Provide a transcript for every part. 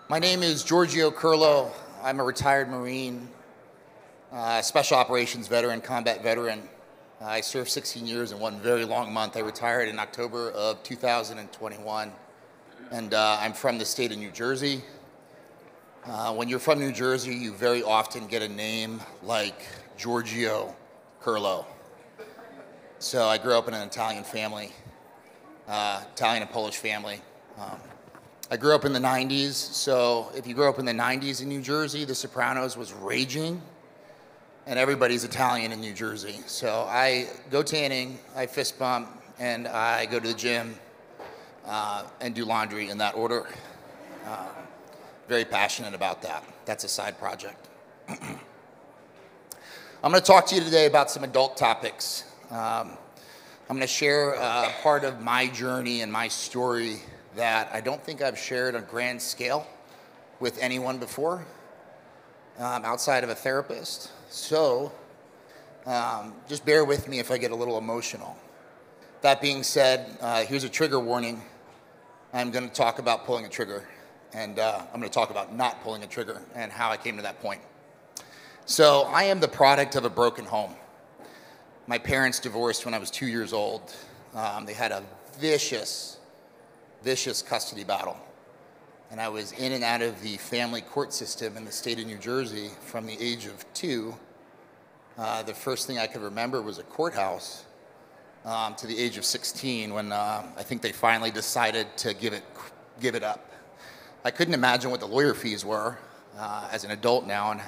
My name is Giorgio Kirylo. I'm a retired Marine, special operations veteran, combat veteran. I served 16 years in one very long month. I retired in October of 2021, and I'm from the state of New Jersey. When you're from New Jersey, you very often get a name like Giorgio Kirylo. So I grew up in an Italian family, Italian and Polish family. I grew up in the 90s, so if you grew up in the 90s in New Jersey, The Sopranos was raging, and everybody's Italian in New Jersey. So I go tanning, I fist bump, and I go to the gym and do laundry in that order. Very passionate about that. That's a side project. I'm going to talk to you today about some adult topics. I'm going to share part of my journey and my story that I don't think I've shared on a grand scale with anyone before, outside of a therapist. So just bear with me if I get a little emotional. That being said, here's a trigger warning. I'm going to talk about pulling a trigger, and I'm going to talk about not pulling a trigger and how I came to that point. So I am the product of a broken home. My parents divorced when I was 2 years old. They had a vicious custody battle. And I was in and out of the family court system in the state of New Jersey from the age of 2. The first thing I could remember was a courthouse to the age of 16 when I think they finally decided to give it up. I couldn't imagine what the lawyer fees were as an adult now and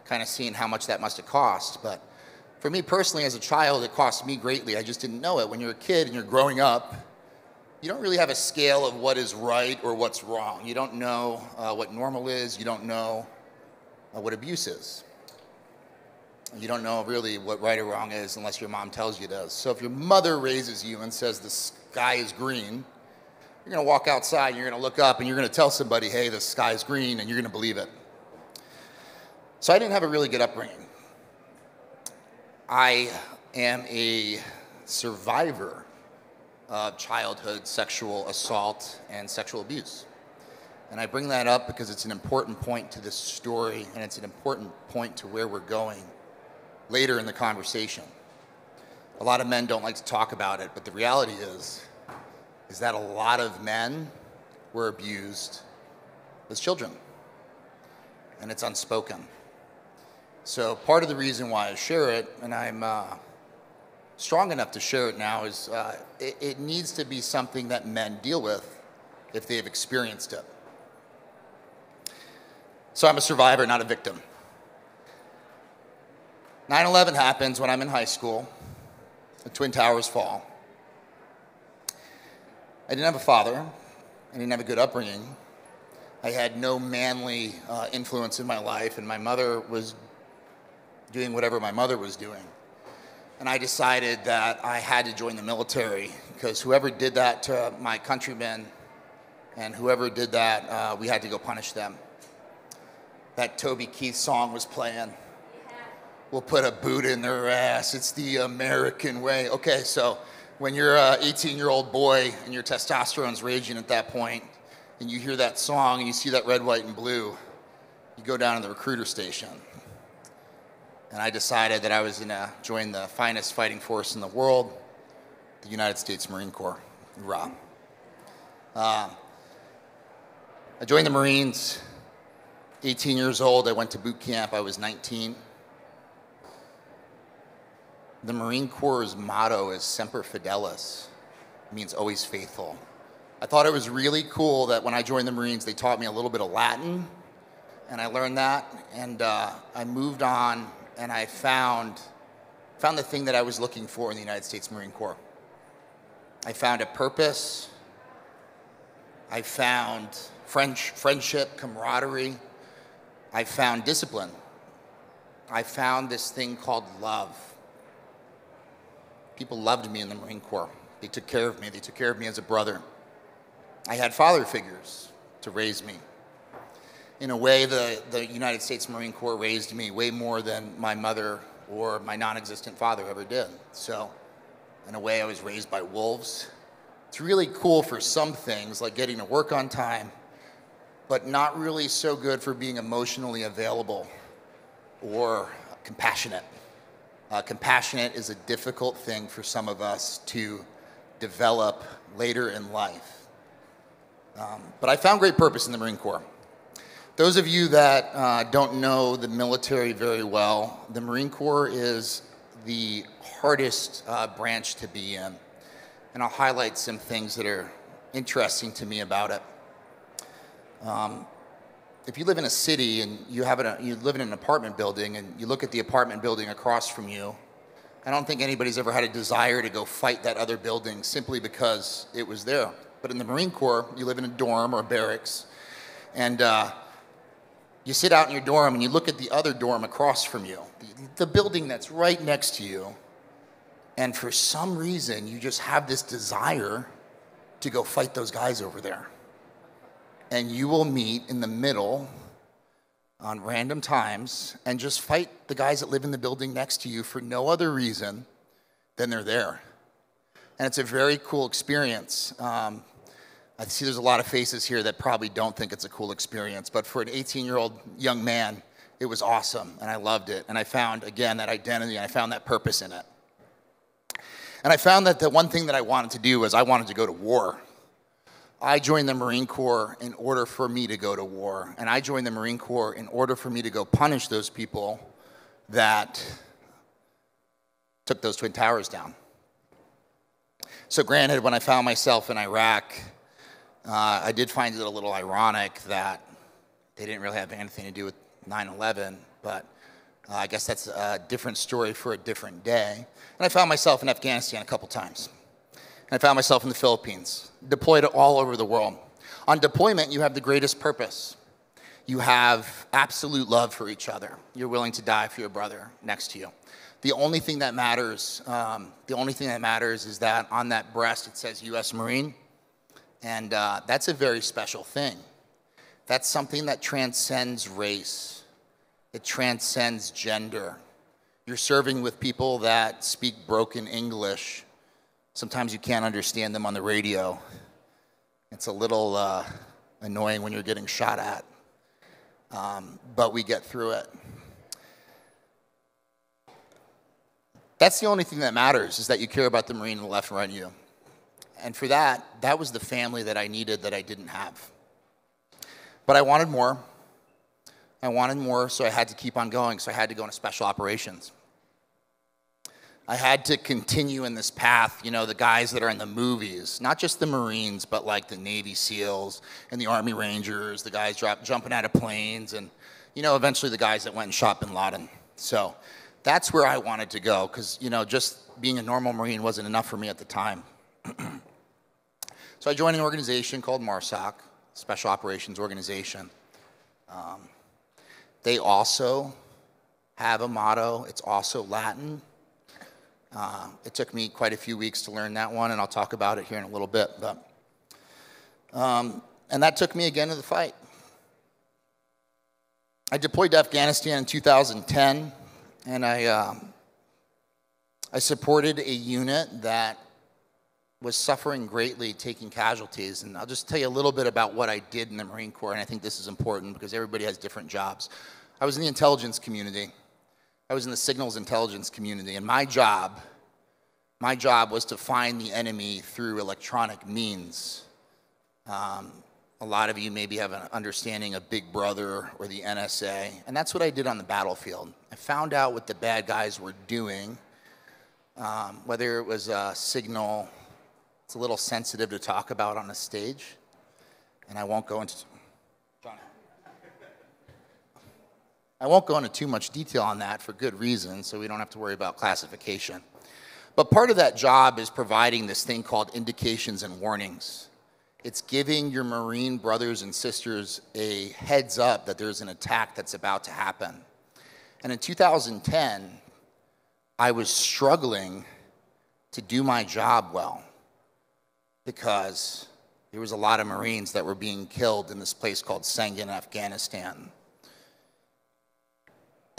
kind of seeing how much that must have cost. But for me personally, as a child, it cost me greatly. I just didn't know it. When you're a kid and you're growing up, you don't really have a scale of what is right or what's wrong. You don't know what normal is. You don't know what abuse is. You don't know really what right or wrong is unless your mom tells you it is. So if your mother raises you and says the sky is green, you're going to walk outside and you're going to look up and you're going to tell somebody, hey, the sky is green, and you're going to believe it. So I didn't have a really good upbringing. I am a survivor of childhood sexual assault and sexual abuse. And I bring that up because it's an important point to this story, and it's an important point to where we're going later in the conversation. A lot of men don't like to talk about it, but the reality is that a lot of men were abused as children, and it's unspoken. So part of the reason why I share it, and I'm strong enough to share it now, is it needs to be something that men deal with if they've experienced it. So I'm a survivor, not a victim. 9/11 happens when I'm in high school. The Twin Towers fall. I didn't have a father. I didn't have a good upbringing. I had no manly influence in my life, and my mother was doing whatever my mother was doing. And I decided that I had to join the military because whoever did that to my countrymen and whoever did that, we had to go punish them. That Toby Keith song was playing. We'll put a boot in their ass. It's the American way. Okay, so when you're an 18-year-old boy and your testosterone's raging at that point, and you hear that song and you see that red, white, and blue, you go down to the recruiter station. And I decided that I was going to join the finest fighting force in the world, the United States Marine Corps. Hoorah. I joined the Marines, 18 years old. I went to boot camp. I was 19. The Marine Corps' motto is Semper Fidelis. It means always faithful. I thought it was really cool that when I joined the Marines, they taught me a little bit of Latin, and I learned that, and I moved on. And I found the thing that I was looking for in the United States Marine Corps. I found a purpose. I found friendship, camaraderie. I found discipline. I found this thing called love. People loved me in the Marine Corps. They took care of me. They took care of me as a brother. I had father figures to raise me. In a way, the United States Marine Corps raised me way more than my mother or my non-existent father ever did. So In a way, I was raised by wolves. It's really cool for some things, like getting to work on time, but not really so good for being emotionally available or compassionate. Compassionate is a difficult thing for some of us to develop later in life. But I found great purpose in the Marine Corps. Those of you that don't know the military very well, the Marine Corps is the hardest branch to be in. And I'll highlight some things that are interesting to me about it. If you live in a city and you live in an apartment building and you look at the apartment building across from you, I don't think anybody's ever had a desire to go fight that other building simply because it was there. But in the Marine Corps, you live in a dorm or a barracks, and you sit out in your dorm and you look at the other dorm across from you, the building that's right next to you, and for some reason you just have this desire to go fight those guys over there. And you will meet in the middle on random times and just fight the guys that live in the building next to you for no other reason than they're there. And it's a very cool experience. I see there's a lot of faces here that probably don't think it's a cool experience, but for an 18-year-old young man, it was awesome, and I loved it. And I found, again, that identity, and I found that purpose in it. And I found that the one thing that I wanted to do was I wanted to go to war. I joined the Marine Corps in order for me to go to war. And I joined the Marine Corps in order for me to go punish those people that took those Twin Towers down. So granted, when I found myself in Iraq, I did find it a little ironic that they didn't really have anything to do with 9/11, but I guess that's a different story for a different day. And I found myself in Afghanistan a couple times. And I found myself in the Philippines, deployed all over the world. On deployment, you have the greatest purpose. You have absolute love for each other. You're willing to die for your brother next to you. The only thing that matters, is that on that breast it says U.S. Marine, and that's a very special thing. That's something that transcends race. It transcends gender. You're serving with people that speak broken English. Sometimes you can't understand them on the radio. It's a little annoying when you're getting shot at, but we get through it. That's the only thing that matters, is that you care about the Marine on the left and right of you. And for that, that was the family that I needed that I didn't have. But I wanted more. I wanted more, so I had to keep on going. So I had to go into special operations. I had to continue in this path, you know, the guys that are in the movies, not just the Marines, but like the Navy SEALs and the Army Rangers, the guys jumping out of planes, and, you know, eventually the guys that went and shot bin Laden. So that's where I wanted to go, because, you know, just being a normal Marine wasn't enough for me at the time. So I joined an organization called MARSOC, Special Operations Organization. They also have a motto. It's also Latin. It took me quite a few weeks to learn that one, and I'll talk about it here in a little bit. But, and that took me again to the fight. I deployed to Afghanistan in 2010, and I supported a unit that was suffering greatly, taking casualties. And I'll just tell you a little bit about what I did in the Marine Corps, and I think this is important because everybody has different jobs. I was in the intelligence community. I was in the signals intelligence community, and my job was to find the enemy through electronic means. A lot of you maybe have an understanding of Big Brother or the NSA, and that's what I did on the battlefield. I found out what the bad guys were doing, whether it was a signal. It's a little sensitive to talk about on a stage, and I won't go into too much detail on that for good reason, so we don't have to worry about classification. But part of that job is providing this thing called indications and warnings. It's giving your Marine brothers and sisters a heads up that there's an attack that's about to happen. And in 2010, I was struggling to do my job well because there was a lot of Marines that were being killed in this place called Sangin, Afghanistan.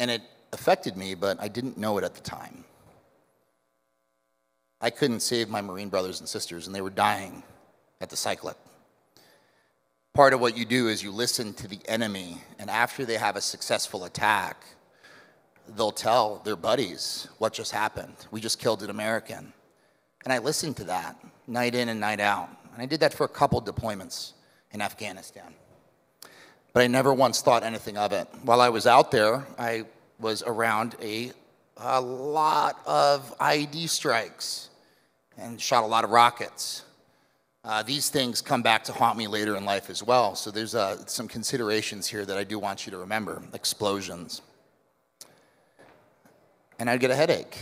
And it affected me, but I didn't know it at the time. I couldn't save my Marine brothers and sisters, and they were dying at the cyclic. Part of what you do is you listen to the enemy, and after they have a successful attack, they'll tell their buddies what just happened. We just killed an American. And I listened to that night in and night out. And I did that for a couple deployments in Afghanistan. But I never once thought anything of it. While I was out there, I was around a lot of IED strikes and shot a lot of rockets. These things come back to haunt me later in life as well. So there's some considerations here that I do want you to remember. Explosions. And I'd get a headache.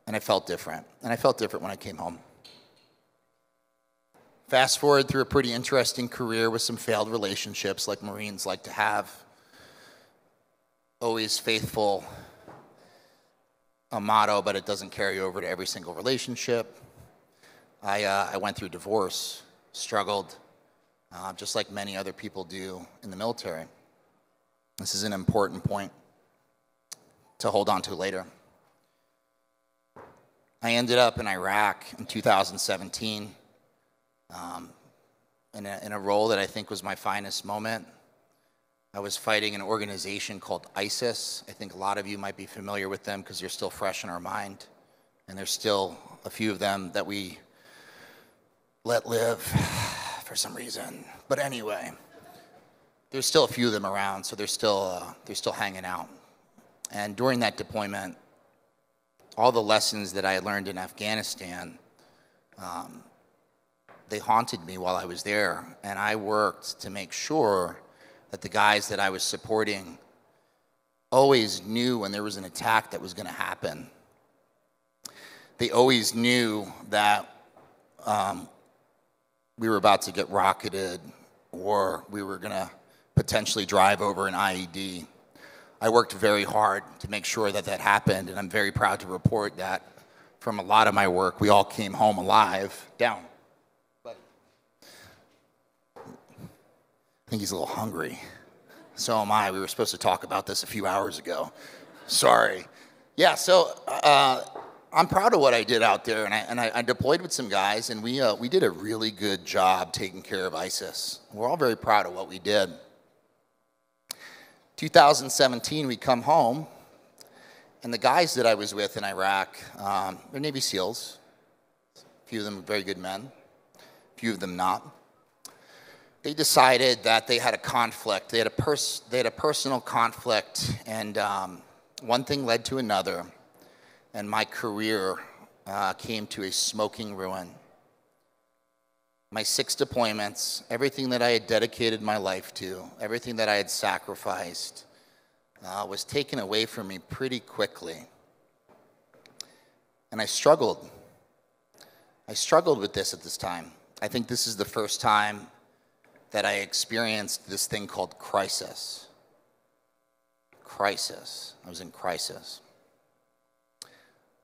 And I felt different. And I felt different when I came home. Fast forward through a pretty interesting career with some failed relationships like Marines like to have. Always faithful, a motto, but it doesn't carry over to every single relationship. I went through divorce, struggled, just like many other people do in the military. This is an important point to hold on to later. I ended up in Iraq in 2017 in a role that I think was my finest moment. I was fighting an organization called ISIS. I think a lot of you might be familiar with them because they're still fresh in our mind. And there's still a few of them that we let live for some reason. But anyway, there's still a few of them around, so they're still hanging out. And during that deployment, all the lessons that I had learned in Afghanistan, they haunted me while I was there. And I worked to make sure that the guys that I was supporting always knew when there was an attack that was going to happen. They always knew that we were about to get rocketed or we were going to potentially drive over an IED. I worked very hard to make sure that that happened, and I'm very proud to report that from a lot of my work, we all came home alive. Down. Buddy. I think he's a little hungry. So am I. We were supposed to talk about this a few hours ago. Sorry. Yeah, so I'm proud of what I did out there, and I deployed with some guys, and we did a really good job taking care of ISIS. We're all very proud of what we did. 2017, we come home, and the guys that I was with in Iraq, they're Navy SEALs. A few of them very good men, a few of them not. They decided that they had a conflict. They had a personal conflict, and one thing led to another, and my career came to a smoking ruin. My 6 deployments, everything that I had dedicated my life to, everything that I had sacrificed, was taken away from me pretty quickly. And I struggled. I struggled with this at this time. I think this is the first time that I experienced this thing called crisis. Crisis. I was in crisis.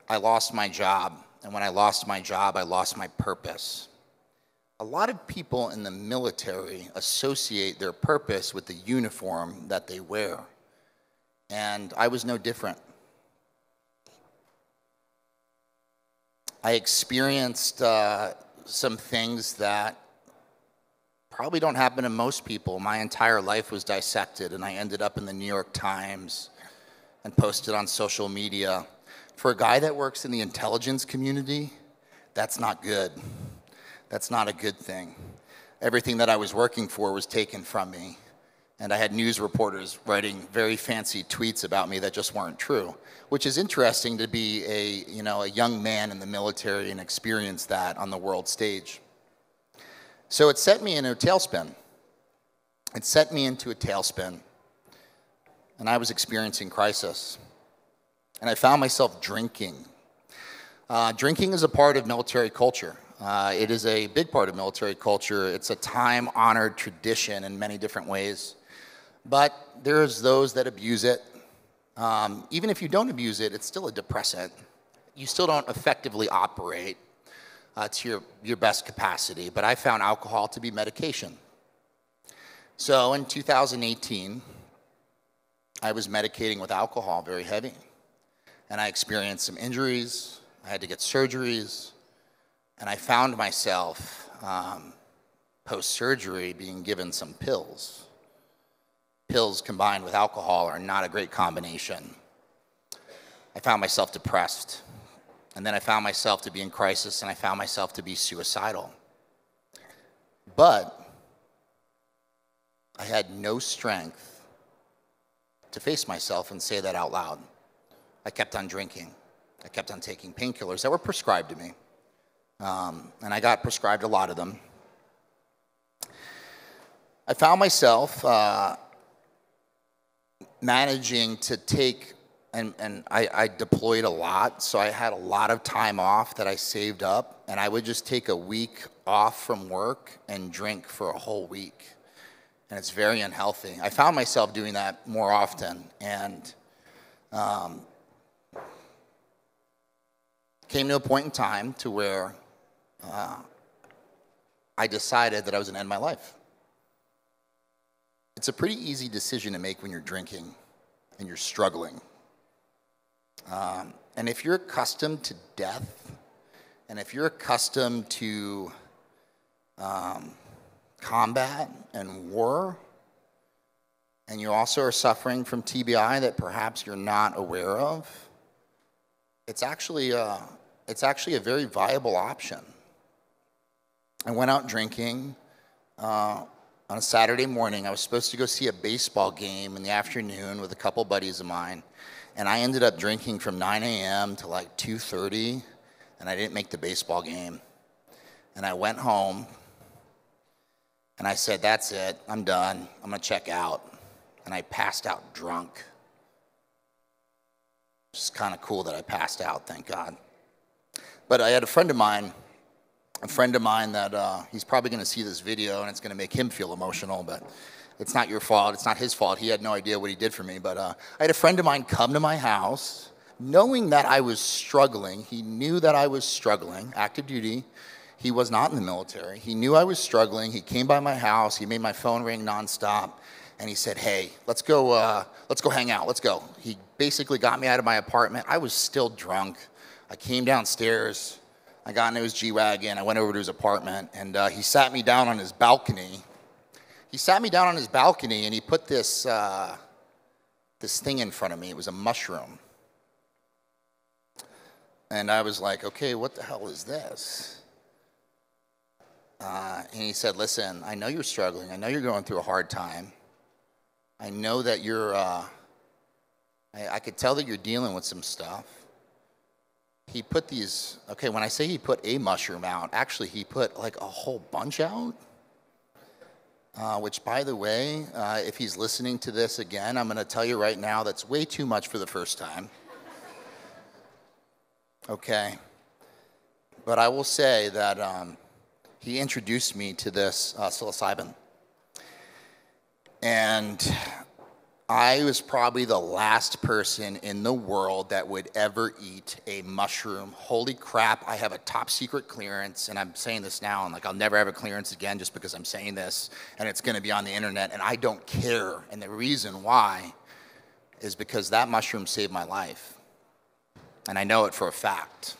I lost my job, and when I lost my job, I lost my purpose. A lot of people in the military associate their purpose with the uniform that they wear, and I was no different. I experienced some things that probably don't happen to most people. My entire life was dissected, and I ended up in the New York Times and posted on social media. For a guy that works in the intelligence community, that's not good. That's not a good thing. Everything that I was working for was taken from me, and I had news reporters writing very fancy tweets about me that just weren't true, which is interesting to be a young man in the military and experience that on the world stage. So it set me in a tailspin. It set me into a tailspin, and I was experiencing crisis. And I found myself drinking. Drinking is a part of military culture. It is a big part of military culture. It's a time-honored tradition in many different ways. But there's those that abuse it. Even if you don't abuse it, it's still a depressant. You still don't effectively operate to your best capacity. But I found alcohol to be medication. So in 2018, I was medicating with alcohol very heavy. And I experienced some injuries. I had to get surgeries, and I found myself post-surgery being given some pills. Pills combined with alcohol are not a great combination. I found myself depressed, and then I found myself to be in crisis, and I found myself to be suicidal. But I had no strength to face myself and say that out loud. I kept on drinking. I kept on taking painkillers that were prescribed to me. And I got prescribed a lot of them. I found myself managing to take, and I deployed a lot, so I had a lot of time off that I saved up, and I would just take a week off from work and drink for a whole week. And it's very unhealthy. I found myself doing that more often, and came to a point in time to where I decided that I was going to end my life. It's a pretty easy decision to make when you're drinking and you're struggling. And if you're accustomed to death, and if you're accustomed to combat and war, and you also are suffering from TBI that perhaps you're not aware of, it's actually a very viable option. I went out drinking on a Saturday morning. I was supposed to go see a baseball game in the afternoon with a couple buddies of mine, and I ended up drinking from 9 a.m. to like 2:30, and I didn't make the baseball game. And I went home, and I said, that's it, I'm done, I'm gonna check out. And I passed out drunk. It's kind of cool that I passed out, thank God. But I had a friend of mine that he's probably gonna see this video and it's gonna make him feel emotional, but it's not your fault, it's not his fault. He had no idea what he did for me, but I had a friend of mine come to my house, knowing that I was struggling. He knew that I was struggling, active duty. He was not in the military. He knew I was struggling. He came by my house. He made my phone ring nonstop. And he said, hey, let's go hang out. Let's go. He basically got me out of my apartment. I was still drunk. I came downstairs. I got into his G-Wagon. I went over to his apartment. And he sat me down on his balcony. He sat me down on his balcony, and he put this thing in front of me. It was a mushroom. And I was like, okay, what the hell is this? And he said, listen, I know you're struggling. I know you're going through a hard time. I know that you're, I could tell that you're dealing with some stuff. He put these, okay, when I say he put a mushroom out, actually he put like a whole bunch out. Which, by the way, if he's listening to this again, I'm going to tell you right now that's way too much for the first time. Okay. But I will say that he introduced me to this psilocybin. And I was probably the last person in the world that would ever eat a mushroom. Holy crap, I have a top secret clearance, and I'm saying this now, and like I'll never have a clearance again just because I'm saying this, and it's gonna be on the internet, and I don't care. And the reason why is because that mushroom saved my life. And I know it for a fact.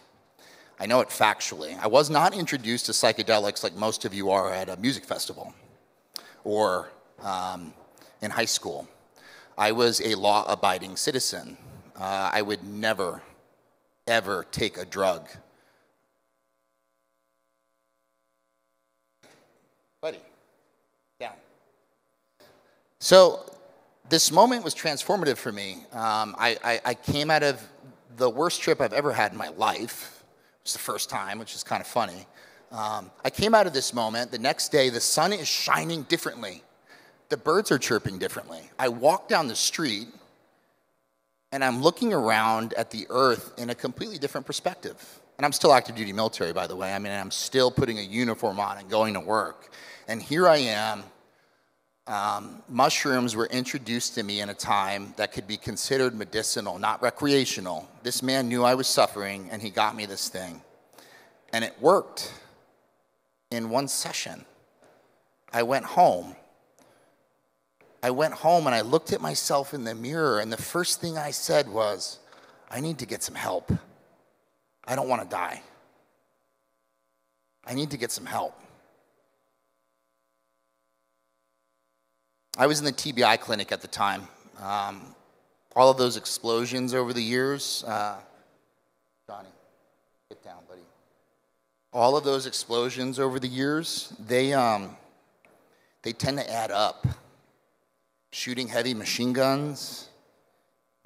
I know it factually. I was not introduced to psychedelics like most of you are at a music festival or in high school. I was a law-abiding citizen. I would never, ever take a drug. Buddy, down. So this moment was transformative for me. I came out of the worst trip I've ever had in my life. It was the first time, which is kind of funny. I came out of this moment. The next day, the sun is shining differently. The birds are chirping differently. I walk down the street, and I'm looking around at the earth in a completely different perspective. And I'm still active duty military, by the way. I mean, I'm still putting a uniform on and going to work. And here I am. Mushrooms were introduced to me in a time that could be considered medicinal, not recreational. This man knew I was suffering, and he got me this thing. And it worked in one session. I went home and I looked at myself in the mirror, and the first thing I said was, I need to get some help. I don't want to die. I need to get some help. I was in the TBI clinic at the time. All of those explosions over the years, Johnny, get down, buddy. All of those explosions over the years, they tend to add up. Shooting heavy machine guns,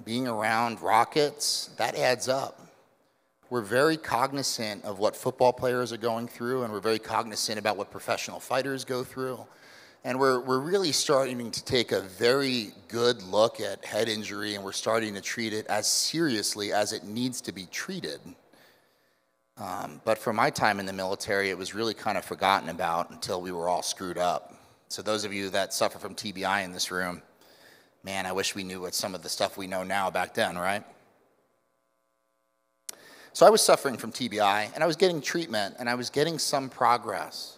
being around rockets, that adds up. We're very cognizant of what football players are going through, and we're very cognizant about what professional fighters go through. And we're really starting to take a very good look at head injury, and we're starting to treat it as seriously as it needs to be treated. But for my time in the military, it was really kind of forgotten about until we were all screwed up. So those of you that suffer from TBI in this room, man, I wish we knew what some of the stuff we know now back then, right? So I was suffering from TBI, and I was getting treatment, and I was getting some progress.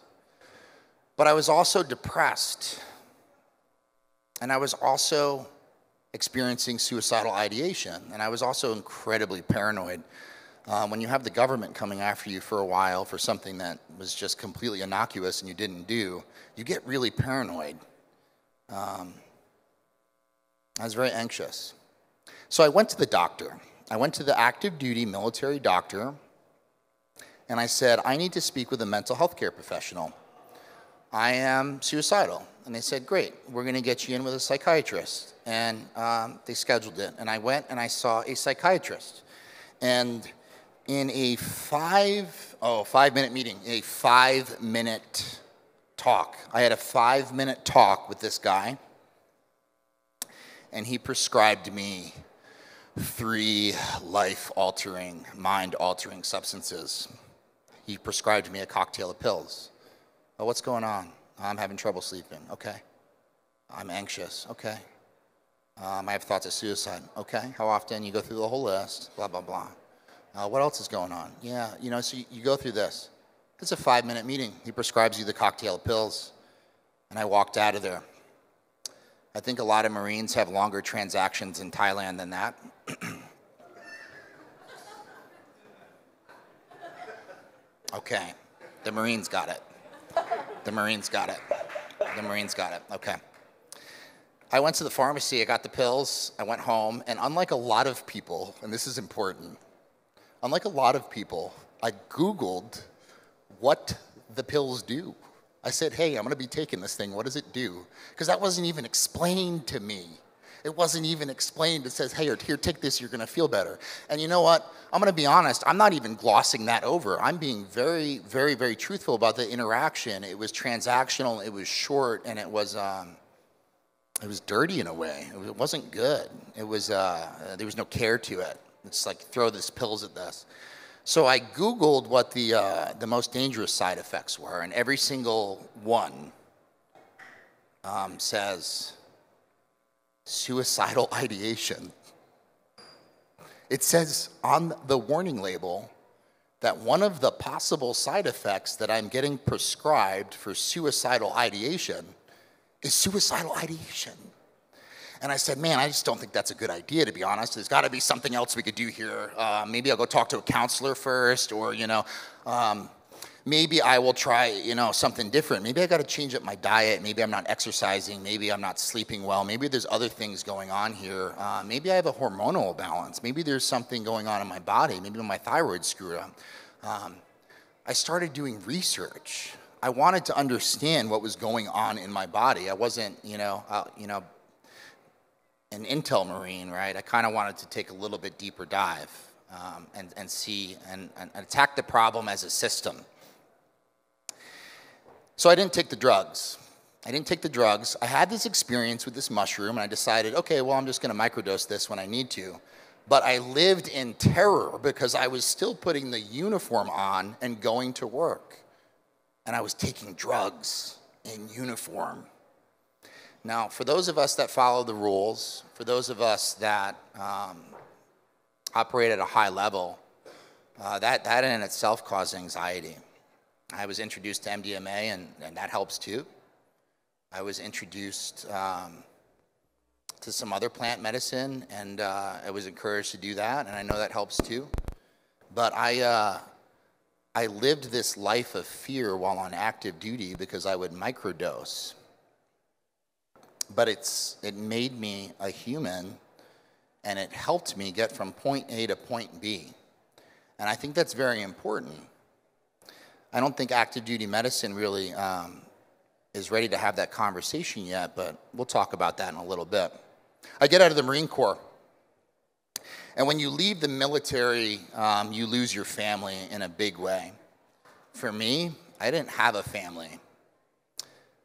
But I was also depressed, and I was also experiencing suicidal ideation, and I was also incredibly paranoid. When you have the government coming after you for a while for something that was just completely innocuous and you didn't do, you get really paranoid. I was very anxious. So I went to the doctor. I went to the active duty military doctor, and I said, I need to speak with a mental health care professional. I am suicidal. And they said, great, we're going to get you in with a psychiatrist. And they scheduled it. And I went and I saw a psychiatrist. And in a 5-minute meeting, a 5-minute talk. I had a 5-minute talk with this guy, and he prescribed me 3 life-altering, mind-altering substances. He prescribed me a cocktail of pills. Oh, what's going on? I'm having trouble sleeping. Okay. I'm anxious. Okay. I have thoughts of suicide. Okay. How often? You go through the whole list. Blah, blah, blah. What else is going on? Yeah, so you go through this. It's a 5-minute meeting. He prescribes you the cocktail of pills. And I walked out of there. I think a lot of Marines have longer transactions in Thailand than that. Okay, the Marines got it. The Marines got it. The Marines got it, okay. I went to the pharmacy, I got the pills, I went home, and unlike a lot of people, and this is important, unlike a lot of people, I Googled what the pills do. I said, hey, I'm gonna be taking this thing, what does it do? Because that wasn't even explained to me. It wasn't even explained. It says, hey, here, take this, you're gonna feel better. And you know what? I'm gonna be honest, I'm not even glossing that over. I'm being very, very, very truthful about the interaction. It was transactional, it was short, and it was dirty in a way. It wasn't good. It was, there was no care to it. It's like, throw these pills at this. So I Googled what the most dangerous side effects were, and every single one says suicidal ideation. It says on the warning label that one of the possible side effects that I'm getting prescribed for suicidal ideation is suicidal ideation. And I said, man, I just don't think that's a good idea, to be honest. There's got to be something else we could do here. Maybe I'll go talk to a counselor first, or, maybe I will try, something different. Maybe I got to change up my diet. Maybe I'm not exercising. Maybe I'm not sleeping well. Maybe there's other things going on here. Maybe I have a hormonal balance. Maybe there's something going on in my body. Maybe my thyroid's screwed up. I started doing research. I wanted to understand what was going on in my body. I wasn't, an intel Marine, right? I kind of wanted to take a little bit deeper dive and see and attack the problem as a system. So I didn't take the drugs. I had this experience with this mushroom, and I decided, okay, well, I'm just going to microdose this when I need to. But I lived in terror because I was still putting the uniform on and going to work. And I was taking drugs in uniform. Now, for those of us that follow the rules, for those of us that operate at a high level, that in itself caused anxiety. I was introduced to MDMA, and that helps too. I was introduced to some other plant medicine, and I was encouraged to do that, and I know that helps too. But I lived this life of fear while on active duty because I would microdose. But it made me a human, and it helped me get from point A to point B. And I think that's very important. I don't think active duty medicine really is ready to have that conversation yet, but we'll talk about that in a little bit. I get out of the Marine Corps. And when you leave the military, you lose your family in a big way. For me, I didn't have a family.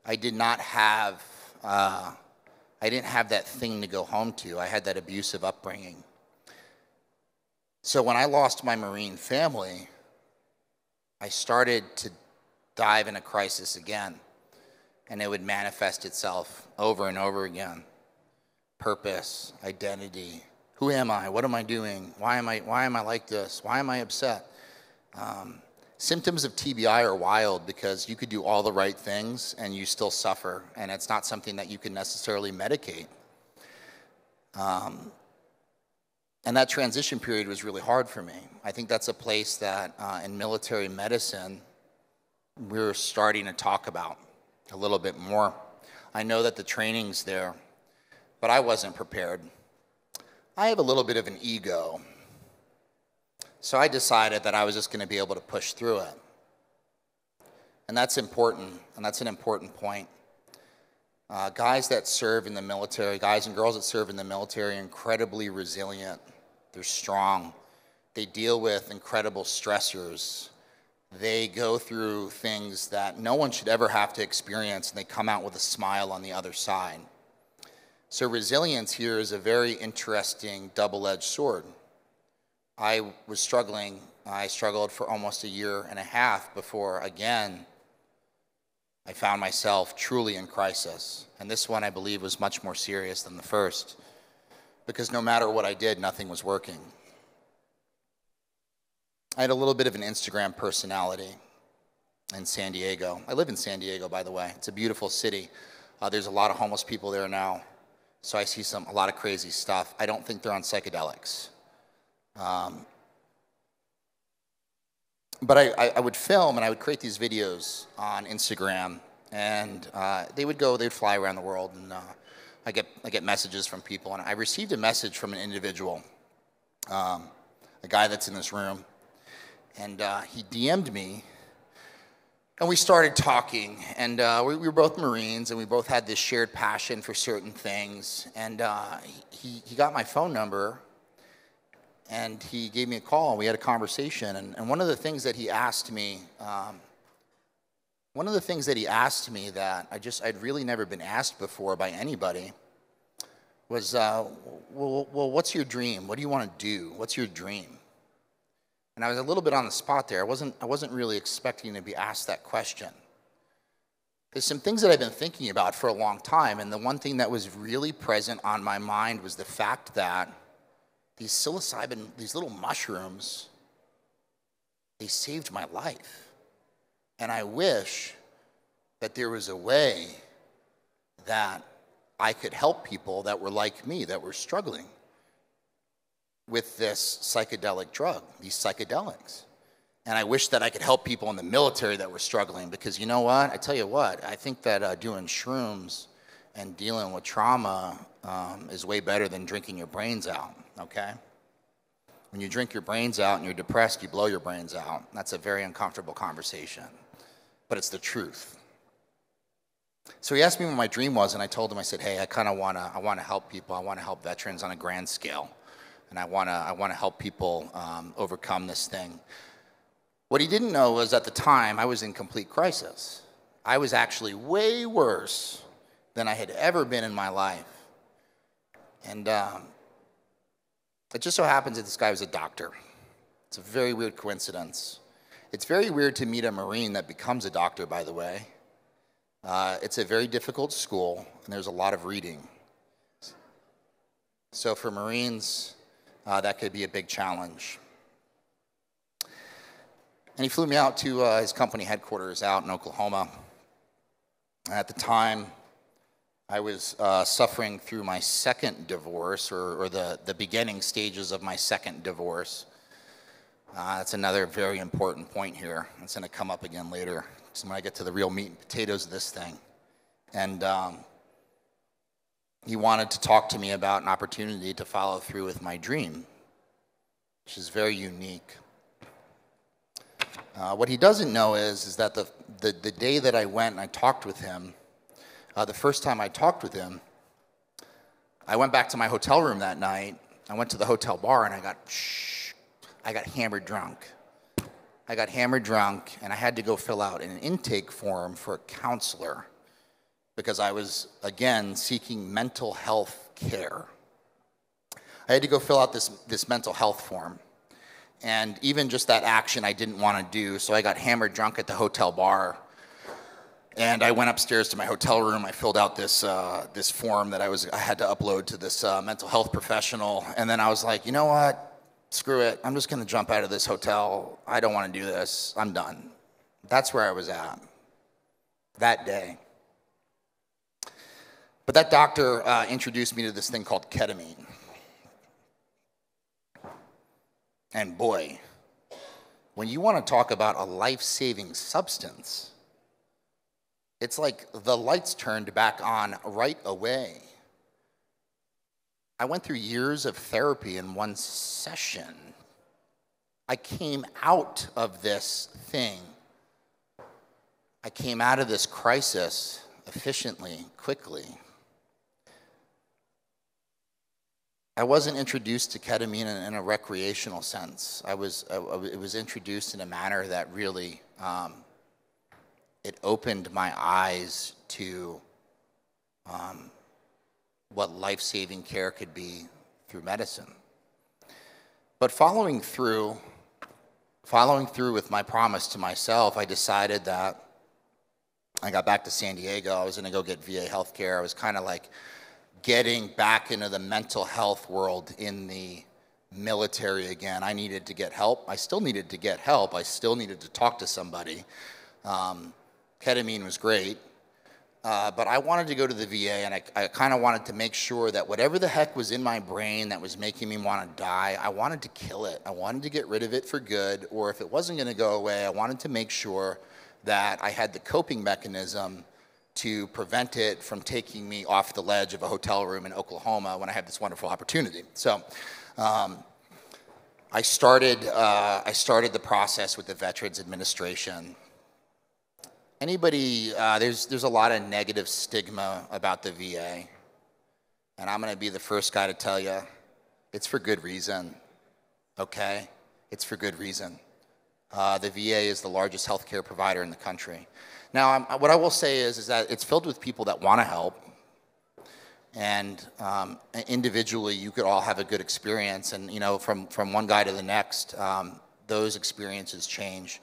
I didn't have that thing to go home to. I had that abusive upbringing. So when I lost my Marine family, I started to dive in a crisis again. And it would manifest itself over and over again. Purpose, identity. Who am I? What am I doing? Why am I like this? Why am I upset? Symptoms of TBI are wild because you could do all the right things and you still suffer, and it's not something that you can necessarily medicate. And that transition period was really hard for me. I think that's a place that in military medicine we're starting to talk about a little bit more. I know that the training's there, but I wasn't prepared. I have a little bit of an ego. So I decided that I was just going to be able to push through it. And that's important, and that's an important point. Guys that serve in the military, guys and girls that serve in the military are incredibly resilient. They're strong. They deal with incredible stressors. They go through things that no one should ever have to experience, and they come out with a smile on the other side. So resilience here is a very interesting double-edged sword. I was struggling. I struggled for almost a year and a half before, again, I found myself truly in crisis. And this one, I believe, was much more serious than the first, because no matter what I did, nothing was working. I had a little bit of an Instagram personality in San Diego. I live in San Diego, by the way. It's a beautiful city. There's a lot of homeless people there now, so I see a lot of crazy stuff. I don't think they're on psychedelics. But I would film and I would create these videos on Instagram, and they'd fly around the world, and I get messages from people. And I received a message from an individual, a guy that's in this room, and he DM'd me, and we started talking, and we were both Marines, and we both had this shared passion for certain things, and he got my phone number. And he gave me a call, and we had a conversation. And one of the things that he asked me, that I'd really never been asked before by anybody was, well, what's your dream? What do you want to do? What's your dream? And I was a little bit on the spot there. I wasn't really expecting to be asked that question. There's some things that I've been thinking about for a long time, and the one thing that was really present on my mind was the fact that these psilocybin, these little mushrooms, they saved my life. And I wish that there was a way that I could help people that were like me, that were struggling with this psychedelic drug, these psychedelics. And I wish that I could help people in the military that were struggling, because you know what? I tell you what, I think that doing shrooms and dealing with trauma is way better than drinking your brains out, okay? When you drink your brains out and you're depressed, you blow your brains out. That's a very uncomfortable conversation, but it's the truth. So he asked me what my dream was, and I told him, I said, hey, I want to help people. I want to help veterans on a grand scale, and I want to help people overcome this thing. What he didn't know was at the time I was in complete crisis. I was actually way worse than I had ever been in my life. And it just so happens that this guy was a doctor. It's a very weird coincidence. It's very weird to meet a Marine that becomes a doctor, by the way. It's a very difficult school, and there's a lot of reading. So for Marines, that could be a big challenge. And he flew me out to his company headquarters out in Oklahoma. At the time, I was suffering through my second divorce, or the beginning stages of my second divorce, That's another very important point here. It's going to come up again later. So when I get to the real meat and potatoes of this thing. And he wanted to talk to me about an opportunity to follow through with my dream, which is very unique. What he doesn't know is that the day that I went and I talked with him, the first time I talked with him, I went back to my hotel room that night. I went to the hotel bar and I got hammered drunk. I got hammered drunk and I had to go fill out an intake form for a counselor because I was, again, seeking mental health care. I had to go fill out this mental health form. And even just that action I didn't want to do, so I got hammered drunk at the hotel bar. And I went upstairs to my hotel room. I filled out this form that I had to upload to this mental health professional. And then I was like, you know what? Screw it. I'm just going to jump out of this hotel. I don't want to do this. I'm done. That's where I was at that day. But that doctor introduced me to this thing called ketamine. And boy, when you want to talk about a life-saving substance, it's like the lights turned back on right away. I went through years of therapy in one session. I came out of this thing. I came out of this crisis efficiently, quickly. I wasn't introduced to ketamine in a recreational sense. It was introduced in a manner that really, it opened my eyes to what life-saving care could be through medicine. But following through with my promise to myself, I decided that I got back to San Diego. I was going to go get VA healthcare. I was kind of like getting back into the mental health world in the military again. I needed to get help. I still needed to get help. I still needed to talk to somebody. Ketamine was great, but I wanted to go to the VA, and I kind of wanted to make sure that whatever the heck was in my brain that was making me want to die, I wanted to kill it. I wanted to get rid of it for good, or if it wasn't going to go away, I wanted to make sure that I had the coping mechanism to prevent it from taking me off the ledge of a hotel room in Oklahoma when I had this wonderful opportunity. So I started the process with the Veterans Administration. Anybody, there's a lot of negative stigma about the VA, and I'm going to be the first guy to tell you, it's for good reason, okay? It's for good reason. The VA is the largest healthcare provider in the country. Now, what I will say is that it's filled with people that want to help, and individually, you could all have a good experience, and you know, from one guy to the next, those experiences change.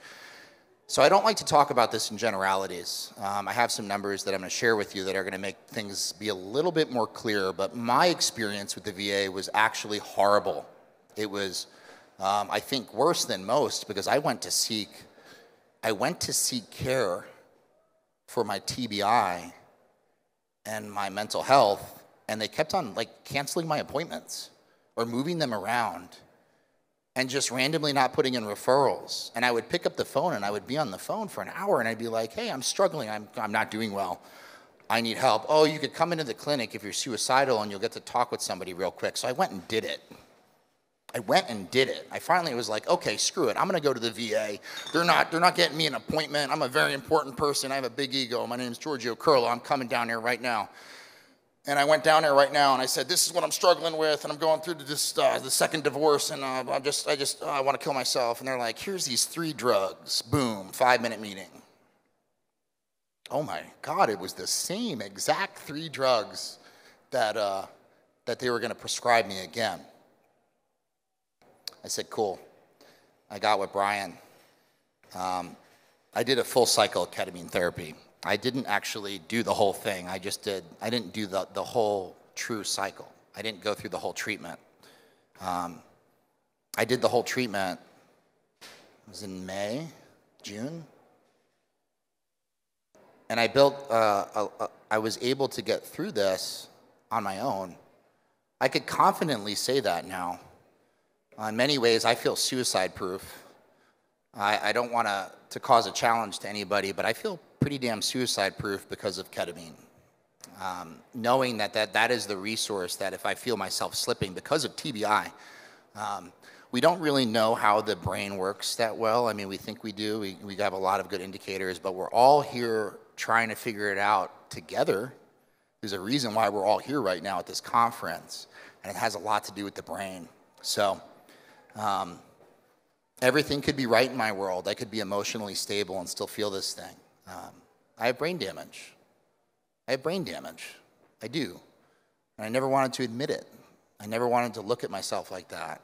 So I don't like to talk about this in generalities. I have some numbers that I'm going to share with you that are going to make things be a little bit more clear, but my experience with the VA was actually horrible. It was, I think, worse than most because I went to seek care for my TBI and my mental health, and they kept on like canceling my appointments or moving them around and just randomly not putting in referrals. And I would pick up the phone and I would be on the phone for an hour and I'd be like, hey, I'm struggling, I'm not doing well. I need help. Oh, you could come into the clinic if you're suicidal and you'll get to talk with somebody real quick. So I went and did it. I finally was like, okay, screw it. I'm gonna go to the VA. They're not getting me an appointment. I'm a very important person. I have a big ego. My name is Giorgio Kirylo. I'm coming down here right now. And I went down there right now and I said, this is what I'm struggling with, and I'm going through this, the second divorce, and I want to kill myself. And they're like, here's these 3 drugs. Boom, 5-minute meeting. Oh my God, it was the same exact 3 drugs that they were gonna prescribe me again. I said, cool. I got with Brian. I did a full cycle of ketamine therapy. I didn't actually do the whole thing. I didn't do the whole true cycle. I didn't go through the whole treatment. I did the whole treatment, it was in May, June. And I I was able to get through this on my own. I could confidently say that now. In many ways, I feel suicide-proof. I don't want to cause a challenge to anybody, but I feel pretty damn suicide-proof because of ketamine. Knowing that is the resource that if I feel myself slipping because of TBI, we don't really know how the brain works that well. I mean, we think we do. We have a lot of good indicators, but we're all here trying to figure it out together. There's a reason why we're all here right now at this conference, and it has a lot to do with the brain. So everything could be right in my world. I could be emotionally stable and still feel this thing. I have brain damage. I do. And I never wanted to admit it. I never wanted to look at myself like that.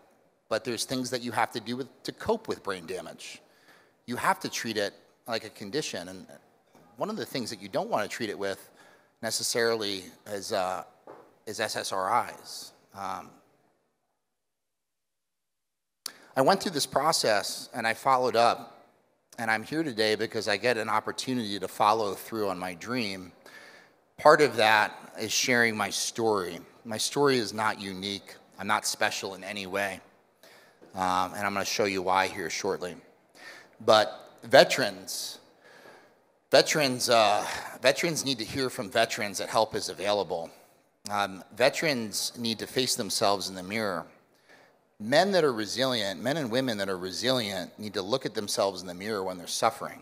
But there's things that you have to do to cope with brain damage. You have to treat it like a condition. And one of the things that you don't want to treat it with necessarily is SSRIs. I went through this process and I followed up, and I'm here today because I get an opportunity to follow through on my dream. Part of that is sharing my story. My story is not unique. I'm not special in any way, and I'm going to show you why here shortly. But veterans need to hear from veterans that help is available. Veterans need to face themselves in the mirror. Men that are resilient, men and women that are resilient, need to look at themselves in the mirror when they're suffering.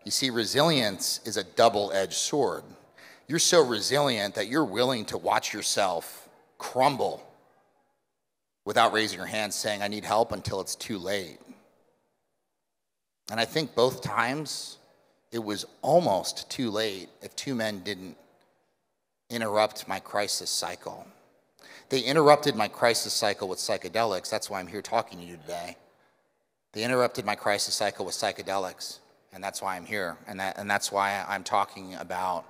You see, resilience is a double-edged sword. You're so resilient that you're willing to watch yourself crumble without raising your hand saying, I need help, until it's too late. And I think both times it was almost too late if two men didn't interrupt my crisis cycle. They interrupted my crisis cycle with psychedelics. That's why I'm here talking to you today. They interrupted my crisis cycle with psychedelics, and that's why I'm here. And that's why I'm talking about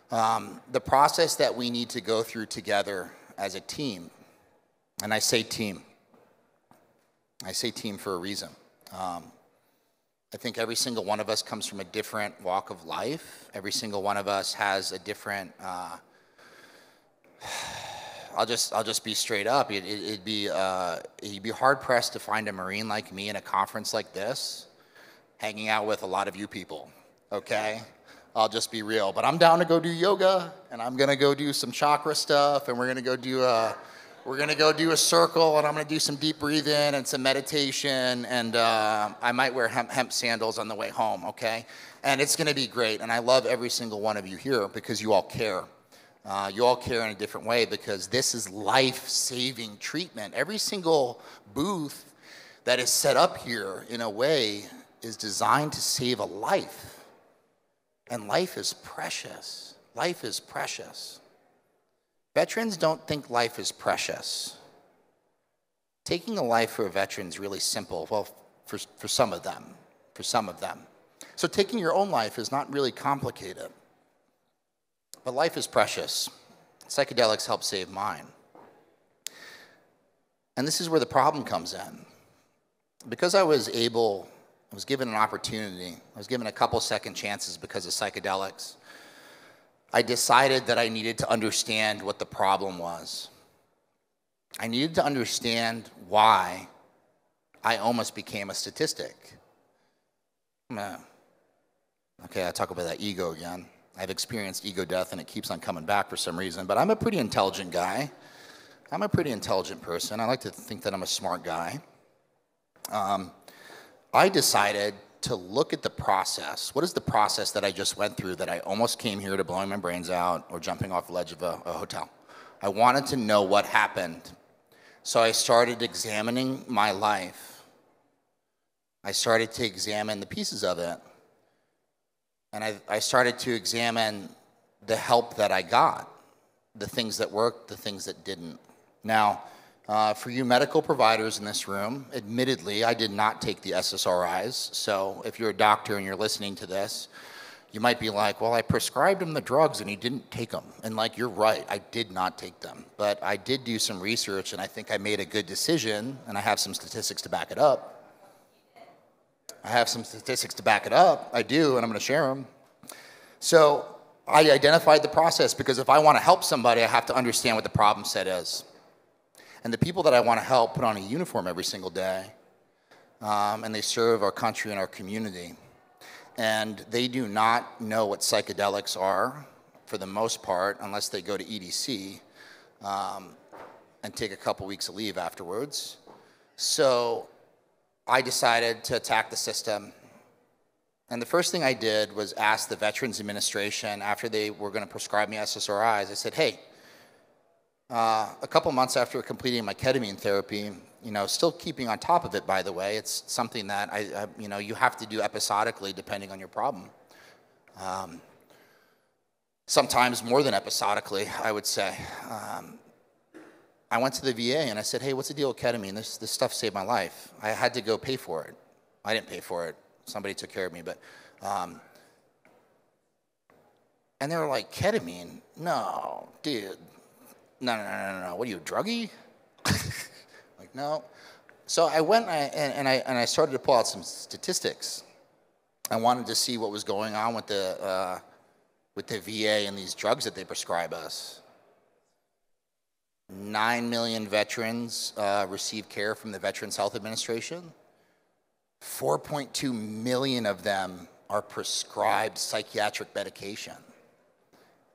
the process that we need to go through together as a team. And I say team. I say team for a reason. I think every single one of us comes from a different walk of life. Every single one of us has a different... I'll just be straight up. You'd be hard pressed to find a Marine like me in a conference like this, hanging out with a lot of you people. Okay, I'll just be real. But I'm down to go do yoga, and I'm gonna go do some chakra stuff, and we're gonna go do a circle, and I'm gonna do some deep breathing and some meditation, and I might wear hemp sandals on the way home. Okay, and it's gonna be great. And I love every single one of you here because you all care. You all care in a different way because this is life-saving treatment. Every single booth that is set up here, in a way, is designed to save a life. And life is precious. Life is precious. Veterans don't think life is precious. Taking a life for a veteran is really simple. Well, for some of them. For some of them. So taking your own life is not really complicated. But life is precious. Psychedelics help save mine. And this is where the problem comes in. Because I was given an opportunity, I was given a couple second chances because of psychedelics, I decided that I needed to understand what the problem was. I needed to understand why I almost became a statistic. Okay, I talk about that ego again. I've experienced ego death, and it keeps on coming back for some reason, but I'm a pretty intelligent guy. I'm a pretty intelligent person. I like to think that I'm a smart guy. I decided to look at the process. What is the process that I just went through that I almost came here to blowing my brains out or jumping off the ledge of a hotel? I wanted to know what happened. So I started examining my life. I started to examine the pieces of it. And I started to examine the help that I got, the things that worked, the things that didn't. Now, for you medical providers in this room, admittedly, I did not take the SSRIs. So if you're a doctor and you're listening to this, you might be like, well, I prescribed him the drugs and he didn't take them. And like, you're right, I did not take them. But I did do some research, and I think I made a good decision, and I have some statistics to back it up. I do, and I'm going to share them. So I identified the process because if I want to help somebody, I have to understand what the problem set is. And the people that I want to help put on a uniform every single day, and they serve our country and our community. And they do not know what psychedelics are, for the most part, unless they go to EDC and take a couple weeks of leave afterwards. So I decided to attack the system. And the first thing I did was ask the Veterans Administration, after they were going to prescribe me SSRIs, I said, hey, a couple months after completing my ketamine therapy, you know, still keeping on top of it, by the way, it's something that you know, you have to do episodically depending on your problem. Sometimes more than episodically, I would say. I went to the VA and I said, hey, what's the deal with ketamine? This stuff saved my life. I had to go pay for it. I didn't pay for it. Somebody took care of me, but, and they were like, ketamine? No, dude. No. What are you, a druggie? Like, no. So I went and I started to pull out some statistics. I wanted to see what was going on with the VA and these drugs that they prescribe us. 9 million veterans receive care from the Veterans Health Administration. 4.2 million of them are prescribed psychiatric medication.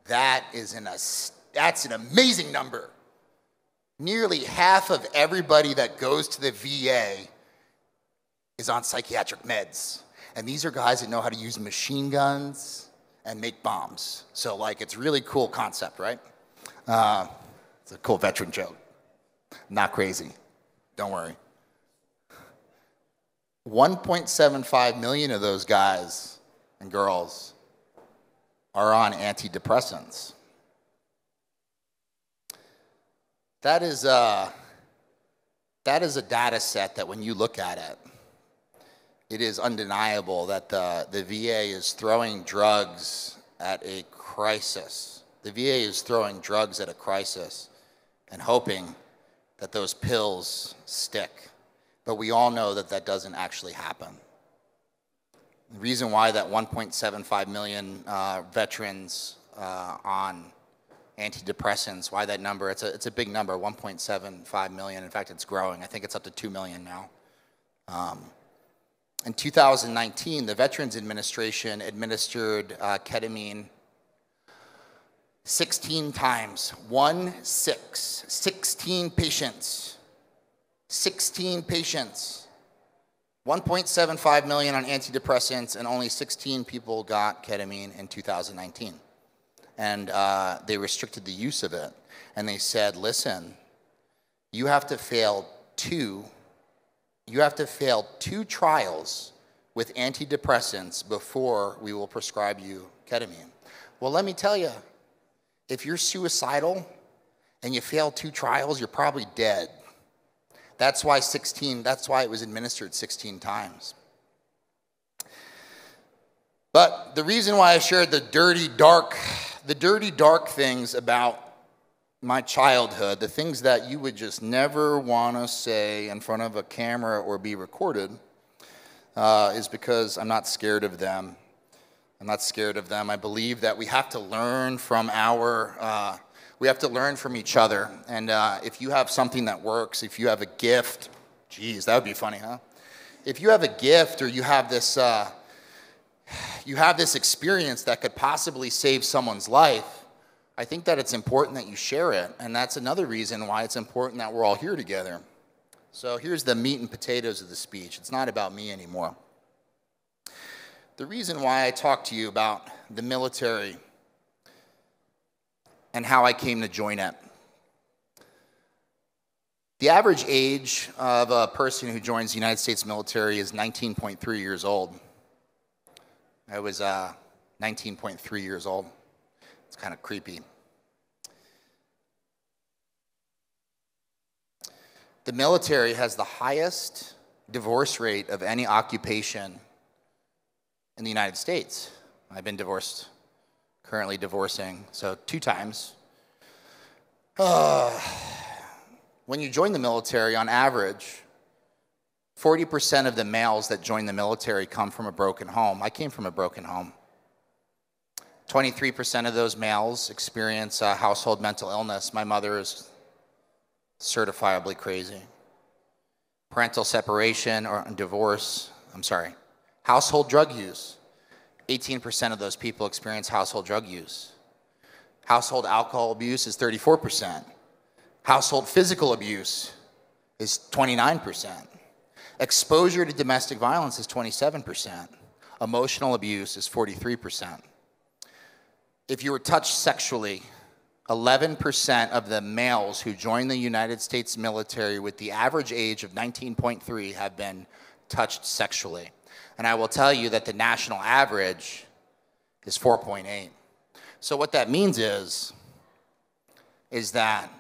That's an amazing number. Nearly half of everybody that goes to the VA is on psychiatric meds. And these are guys that know how to use machine guns and make bombs. So, like, it's a really cool concept, right? It's a cool veteran joke. Not crazy. Don't worry. 1.75 million of those guys and girls are on antidepressants. That is a data set that when you look at it, it is undeniable that the VA is throwing drugs at a crisis. The VA is throwing drugs at a crisis and hoping that those pills stick. But we all know that that doesn't actually happen. The reason why that 1.75 million veterans on antidepressants, why that number, it's a big number, 1.75 million. In fact, it's growing. I think it's up to 2 million now. In 2019, the Veterans Administration administered ketamine 16 times, 16 patients. 16 patients, 1.75 million on antidepressants, and only 16 people got ketamine in 2019. And they restricted the use of it. And they said, listen, you have to fail two trials with antidepressants before we will prescribe you ketamine. Well, let me tell you, if you're suicidal and you fail 2 trials, you're probably dead. That's why it was administered 16 times. But the reason why I shared the dirty, dark things about my childhood, the things that you would just never want to say in front of a camera or be recorded, is because I'm not scared of them. I'm not scared of them. I believe that we have to learn from we have to learn from each other. And if you have something that works, if you have a gift, geez, that would be funny, huh? If you have a gift or you have this experience that could possibly save someone's life, I think that it's important that you share it. And that's another reason why it's important that we're all here together. So here's the meat and potatoes of the speech. It's not about me anymore. The reason why I talk to you about the military and how I came to join it. The average age of a person who joins the United States military is 19.3 years old. I was 19.3 years old. It's kind of creepy. The military has the highest divorce rate of any occupation in the United States. I've been divorced, currently divorcing, so 2 times. When you join the military, on average, 40% of the males that join the military come from a broken home. I came from a broken home. 23% of those males experience household mental illness. My mother is certifiably crazy. Parental separation or divorce, household drug use. 18% of those people experience household drug use. Household alcohol abuse is 34%. Household physical abuse is 29%. Exposure to domestic violence is 27%. Emotional abuse is 43%. If you were touched sexually, 11% of the males who join the United States military with the average age of 19.3 have been touched sexually. And I will tell you that the national average is 4.8. So what that means is that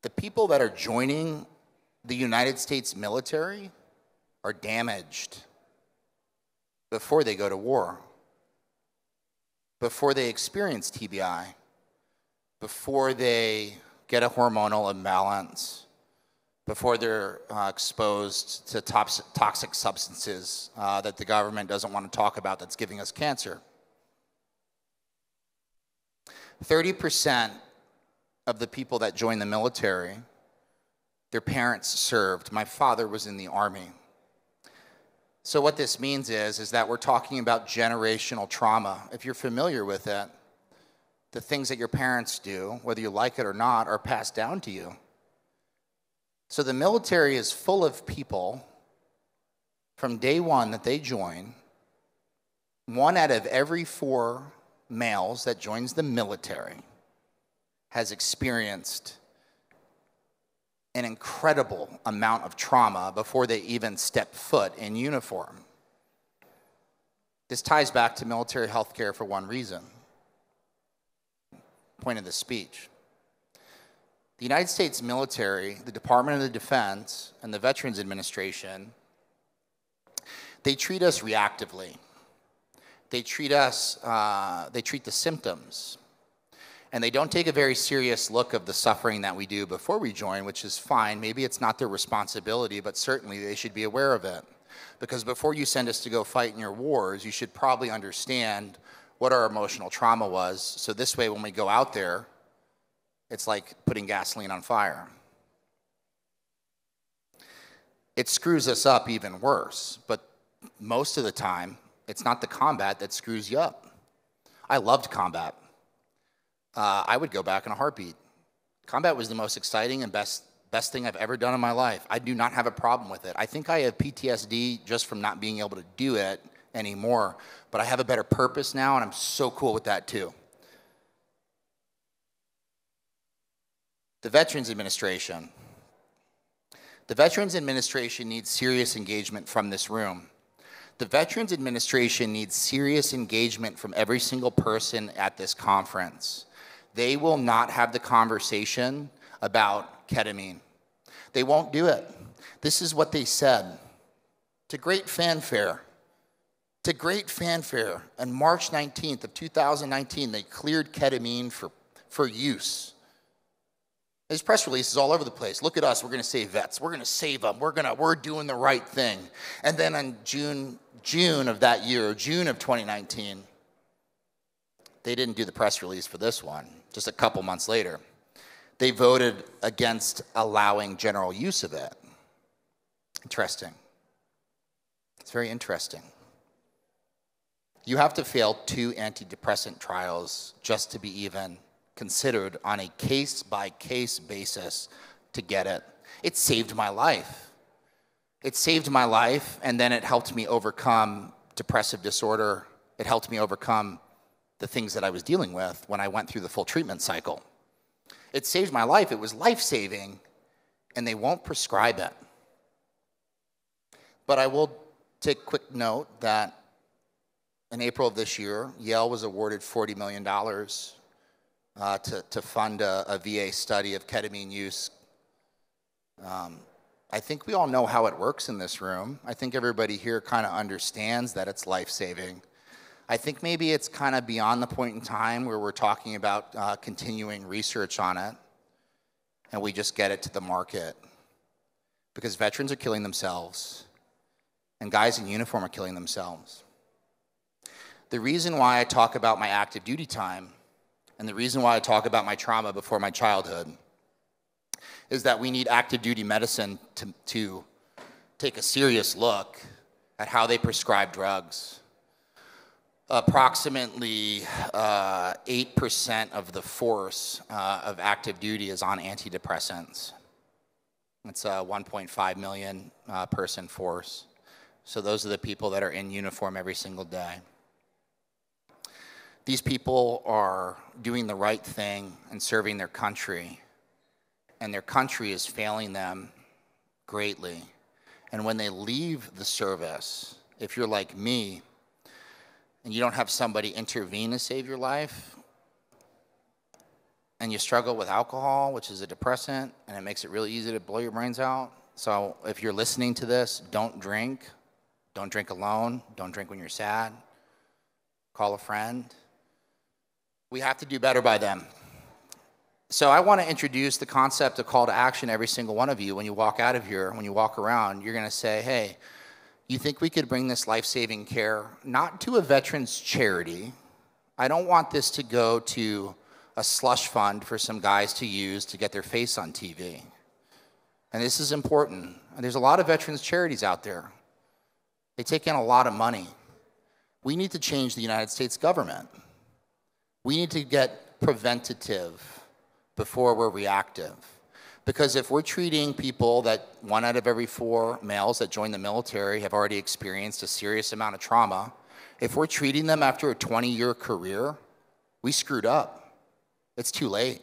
the people that are joining the United States military are damaged before they go to war, before they experience TBI, before they get a hormonal imbalance, before they're exposed to toxic substances that the government doesn't want to talk about that's giving us cancer. 30% of the people that join the military, their parents served. My father was in the Army. So what this means is that we're talking about generational trauma. If you're familiar with it, the things that your parents do, whether you like it or not, are passed down to you. So the military is full of people from day one that they join. 1 out of every 4 males that joins the military has experienced an incredible amount of trauma before they even step foot in uniform. This ties back to military health care for one reason. Point of the speech. The United States military, the Department of the Defense, and the Veterans Administration, they treat us reactively. They treat the symptoms. And they don't take a very serious look of the suffering that we do before we join, which is fine. Maybe it's not their responsibility, but certainly they should be aware of it. Because before you send us to go fight in your wars, you should probably understand what our emotional trauma was. So this way, when we go out there, it's like putting gasoline on fire. It screws us up even worse, but most of the time, it's not the combat that screws you up. I loved combat. I would go back in a heartbeat. Combat was the most exciting and best thing I've ever done in my life. I do not have a problem with it. I think I have PTSD just from not being able to do it anymore, but I have a better purpose now, and I'm so cool with that too. The Veterans Administration. The Veterans Administration needs serious engagement from this room. The Veterans Administration needs serious engagement from every single person at this conference. They will not have the conversation about ketamine. They won't do it. This is what they said. To great fanfare. To great fanfare. On March 19th of 2019, they cleared ketamine for use. There's press releases all over the place. Look at us, we're gonna save vets. We're gonna save them. We're doing the right thing. And then on June of that year, June of 2019, they didn't do the press release for this one, just a couple months later. They voted against allowing general use of it. Interesting. It's very interesting. You have to fail 2 antidepressant trials just to be even considered on a case-by-case basis to get it. It saved my life. It saved my life, and then it helped me overcome depressive disorder. It helped me overcome the things that I was dealing with when I went through the full treatment cycle. It saved my life. It was life-saving, and they won't prescribe it. But I will take quick note that in April of this year, Yale was awarded $40 million to fund a VA study of ketamine use. I think we all know how it works in this room. I think everybody here kind of understands that it's life-saving. I think maybe it's kind of beyond the point in time where we're talking about continuing research on it, and we just get it to the market. Because veterans are killing themselves, and guys in uniform are killing themselves. The reason why I talk about my active duty time, and the reason why I talk about my trauma before my childhood, is that we need active duty medicine to take a serious look at how they prescribe drugs. Approximately 8% of the force of active duty is on antidepressants. It's a 1.5 million person force. So those are the people that are in uniform every single day. These people are doing the right thing and serving their country, and their country is failing them greatly. And when they leave the service, if you're like me, and you don't have somebody intervene to save your life, and you struggle with alcohol, which is a depressant, and it makes it really easy to blow your brains out. So if you're listening to this, don't drink. Don't drink alone. Don't drink when you're sad. Call a friend. We have to do better by them. So I want to introduce the concept of call to action. Every single one of you, when you walk out of here, when you walk around, you're going to say, hey, you think we could bring this life-saving care not to a veterans charity? I don't want this to go to a slush fund for some guys to use to get their face on TV. And this is important. There's a lot of veterans charities out there. They take in a lot of money. We need to change the United States government. We need to get preventative before we're reactive. Because if we're treating people that 1 out of every 4 males that join the military have already experienced a serious amount of trauma, if we're treating them after a 20-year career, we screwed up. It's too late.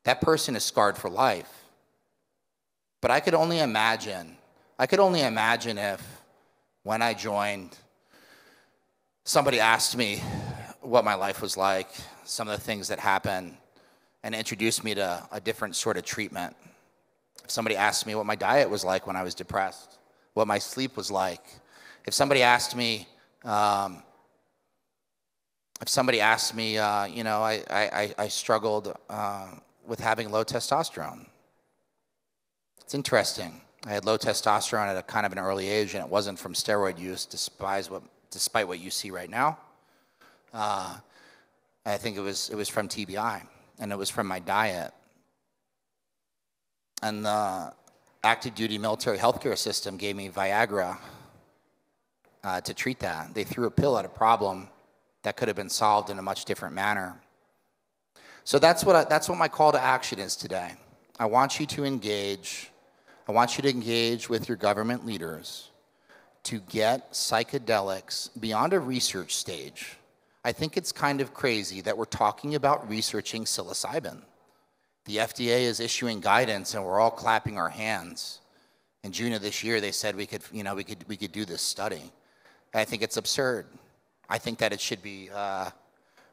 That person is scarred for life. But I could only imagine if when I joined, somebody asked me what my life was like, some of the things that happened, and introduced me to a different sort of treatment. If somebody asked me what my diet was like when I was depressed, what my sleep was like, if somebody asked me, I struggled with having low testosterone. It's interesting. I had low testosterone at a kind of an early age, and it wasn't from steroid use, despite what you see right now. I think it was from TBI. And it was from my diet. And the active duty military healthcare system gave me Viagra to treat that. They threw a pill at a problem that could have been solved in a much different manner. So that's what my call to action is today. I want you to engage. I want you to engage with your government leaders to get psychedelics beyond a research stage. I think it's kind of crazy that we're talking about researching psilocybin. The FDA is issuing guidance, and we're all clapping our hands. In June of this year, they said we could do this study. I think it's absurd. I think that it should be.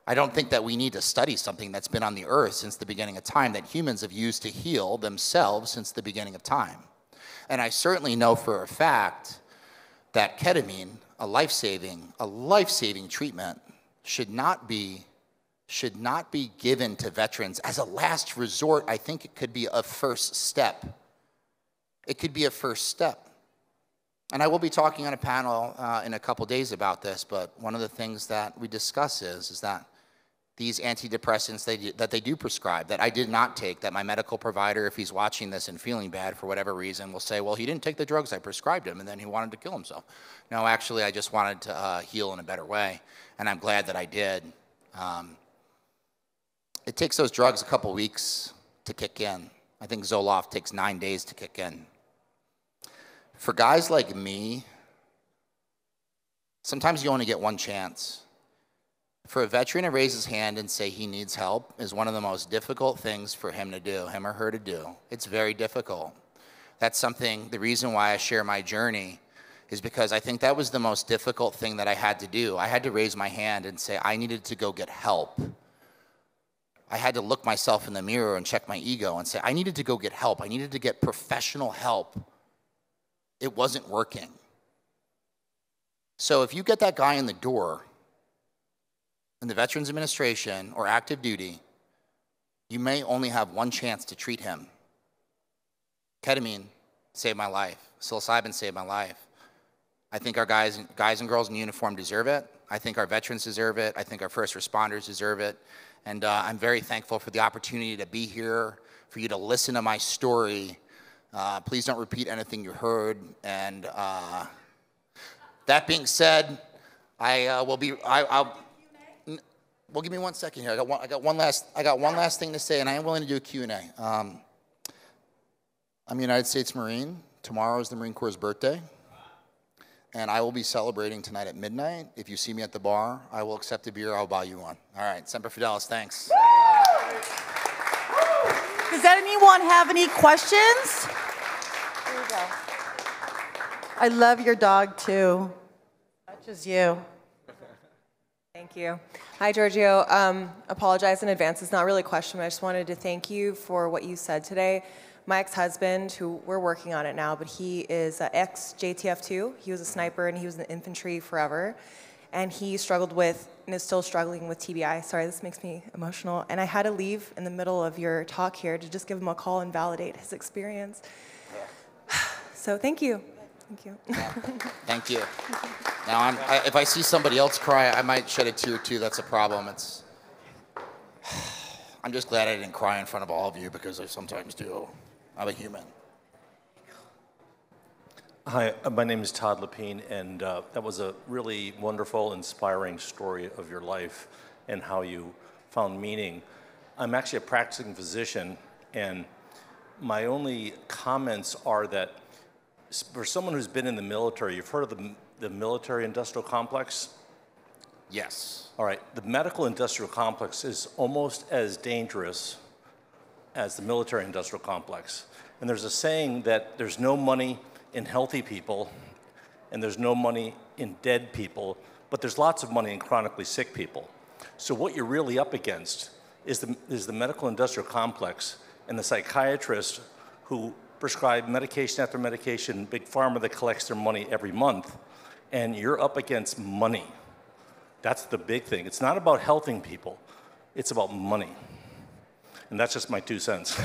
I don't think that we need to study something that's been on the earth since the beginning of time, that humans have used to heal themselves since the beginning of time. And I certainly know for a fact that ketamine, a life-saving treatment, should not be given to veterans as a last resort. I think it could be a first step. It could be a first step. And I will be talking on a panel in a couple days about this, but one of the things that we discuss is that these antidepressants that they do prescribe, that I did not take, that my medical provider, if he's watching this and feeling bad for whatever reason, will say, well, he didn't take the drugs I prescribed him, and then he wanted to kill himself. No, actually, I just wanted to heal in a better way, and I'm glad that I did. It takes those drugs a couple weeks to kick in. I think Zoloft takes 9 days to kick in. For guys like me, sometimes you only get one chance. For a veteran to raise his hand and say he needs help is one of the most difficult things for him to do, him or her to do. It's very difficult. That's something, the reason why I share my journey is because I think that was the most difficult thing that I had to do. I had to raise my hand and say I needed to go get help. I had to look myself in the mirror and check my ego and say I needed to go get help. I needed to get professional help. It wasn't working. So if you get that guy in the door in the Veterans Administration or active duty, you may only have one chance to treat him. Ketamine saved my life. Psilocybin saved my life. I think our guys and girls in uniform deserve it. I think our veterans deserve it. I think our first responders deserve it. And I'm very thankful for the opportunity to be here, for you to listen to my story. Please don't repeat anything you heard. And that being said, well, give me 1 second here. I got one last thing to say, and I am willing to do a Q&A. I'm a United States Marine. Tomorrow is the Marine Corps' birthday. And I will be celebrating tonight at midnight. If you see me at the bar, I will accept a beer. I'll buy you one. All right, Semper Fidelis, thanks. Does anyone have any questions? Here you go. I love your dog, too. Such as you. Thank you. Hi, Giorgio. Apologize in advance. It's not really a question, but I just wanted to thank you for what you said today. My ex-husband, who we're working on it now, but he is ex-JTF2. He was a sniper and he was in the infantry forever. And he struggled with, and is still struggling with TBI. Sorry, this makes me emotional. And I had to leave in the middle of your talk here to just give him a call and validate his experience. So thank you. Thank you. Yeah. Thank you. Now, if I see somebody else cry, I might shed a tear too. That's a problem. I'm just glad I didn't cry in front of all of you because I sometimes do. I'm a human. Hi, my name is Todd Lapine, and that was a really wonderful, inspiring story of your life and how you found meaning. I'm actually a practicing physician, and my only comments are that for someone who's been in the military, you've heard of the military-industrial complex? Yes. All right, the medical-industrial complex is almost as dangerous as the military-industrial complex. And there's a saying that there's no money in healthy people, and there's no money in dead people, but there's lots of money in chronically sick people. So what you're really up against is the medical-industrial complex and the psychiatrist who prescribe medication after medication, big pharma that collects their money every month, and you're up against money. That's the big thing. It's not about helping people, it's about money. And that's just my 2 cents.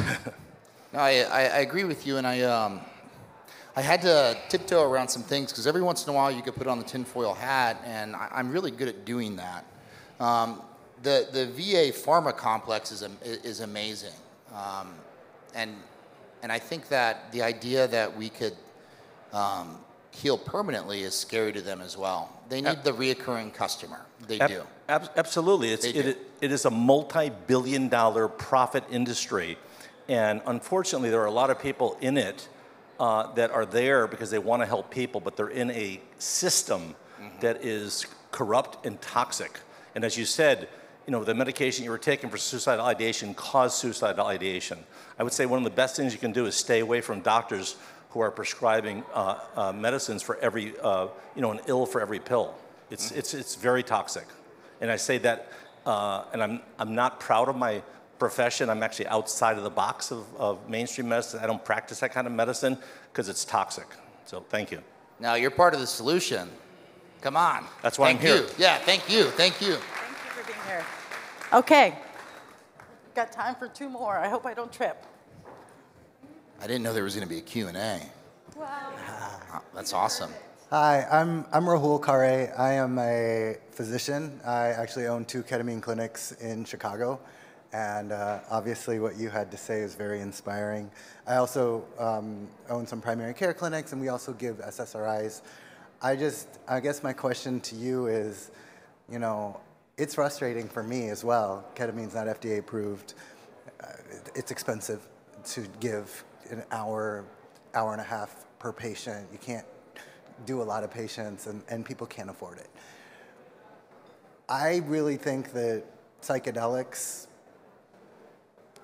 No, I agree with you, and I had to tiptoe around some things because every once in a while you could put on the tinfoil hat, and I'm really good at doing that. The VA pharma complex is amazing, and I think that the idea that we could heal permanently is scary to them as well. They need the reoccurring customer. They do. Absolutely. It is a multi-billion-dollar profit industry. And unfortunately, there are a lot of people in it that are there because they want to help people, but they're in a system that is corrupt and toxic. And as you said, the medication you were taking for suicidal ideation caused suicidal ideation. I would say one of the best things you can do is stay away from doctors who are prescribing medicines for every, an ill for every pill. It's very toxic. And I say that, and I'm not proud of my profession. I'm actually outside of the box of mainstream medicine. I don't practice that kind of medicine because it's toxic. So thank you. Now, you're part of the solution. Come on. That's why I'm here. Yeah, thank you. Thank you. Thank you for being here. Okay. Got time for 2 more. I hope I don't trip. I didn't know there was going to be a Q&A. Wow. That's awesome. Hi, I'm Rahul Kare. I am a physician. I actually own 2 ketamine clinics in Chicago. And obviously what you had to say is very inspiring. I also own some primary care clinics, and we also give SSRIs. I guess my question to you is, it's frustrating for me as well. Ketamine's not FDA approved. It's expensive to give an hour and a half per patient. You can't do a lot of patients, and people can't afford it. I really think that psychedelics,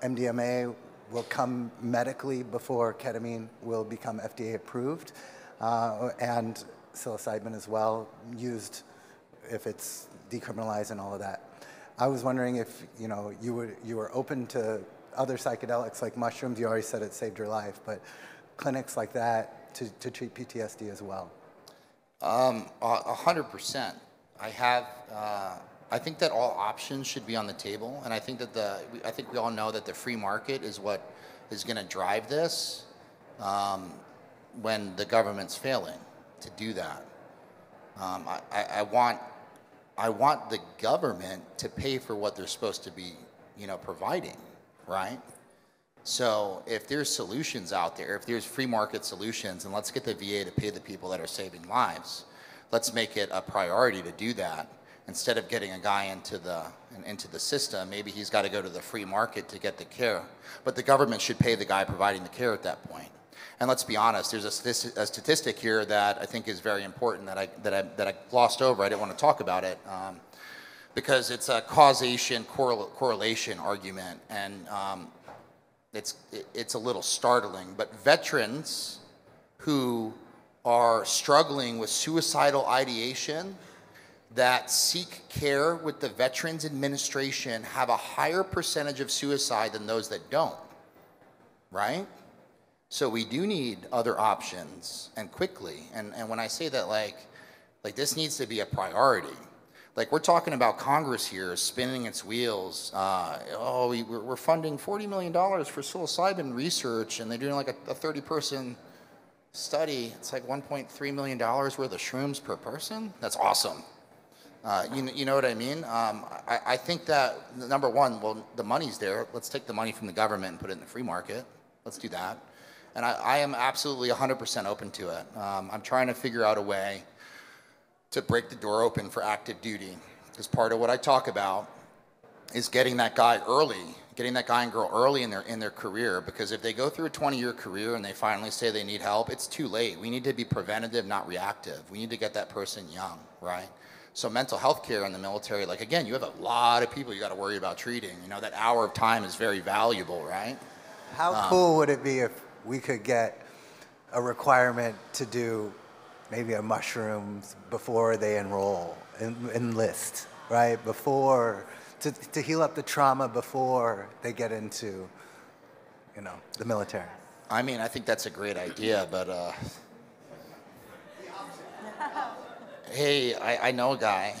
MDMA, will come medically before ketamine will become FDA approved, and psilocybin as well, used if it's decriminalized and all of that. I was wondering if you were open to other psychedelics like mushrooms. You already said it saved your life, but clinics like that to treat PTSD as well. 100%. I think that all options should be on the table, and I think that I think we all know that the free market is what is going to drive this when the government's failing to do that. I want the government to pay for what they're supposed to be, providing, right? So if there's solutions out there, if there's free market solutions, and let's get the VA to pay the people that are saving lives, let's make it a priority to do that. Instead of getting a guy into the system, maybe he's got to go to the free market to get the care. But the government should pay the guy providing the care at that point. And let's be honest, there's a statistic here that I think is very important that I glossed over. I didn't want to talk about it because it's a causation correlation argument, and it's a little startling. But veterans who are struggling with suicidal ideation that seek care with the Veterans Administration have a higher percentage of suicide than those that don't, right? So we do need other options, and quickly. And when I say that, like this needs to be a priority. Like, we're talking about Congress here spinning its wheels. We're funding $40 million for psilocybin research, and they're doing like a 30-person study. It's like $1.3 million worth of shrooms per person. That's awesome. You know what I mean? I think that, number one, well, the money's there. Let's take the money from the government and put it in the free market. Let's do that. And I am absolutely 100% open to it. I'm trying to figure out a way to break the door open for active duty. Because part of what I talk about is getting that guy and girl early in their career. Because if they go through a 20-year career and they finally say they need help, it's too late. We need to be preventative, not reactive. We need to get that person young, right? So mental health care in the military, like, again, you have a lot of people you got to worry about treating. You know, that hour of time is very valuable, right? How cool would it be if we could get a requirement to do maybe a mushrooms before they enlist, right? Before, to heal up the trauma before they get into, the military. I mean, I think that's a great idea, but hey, I know a guy.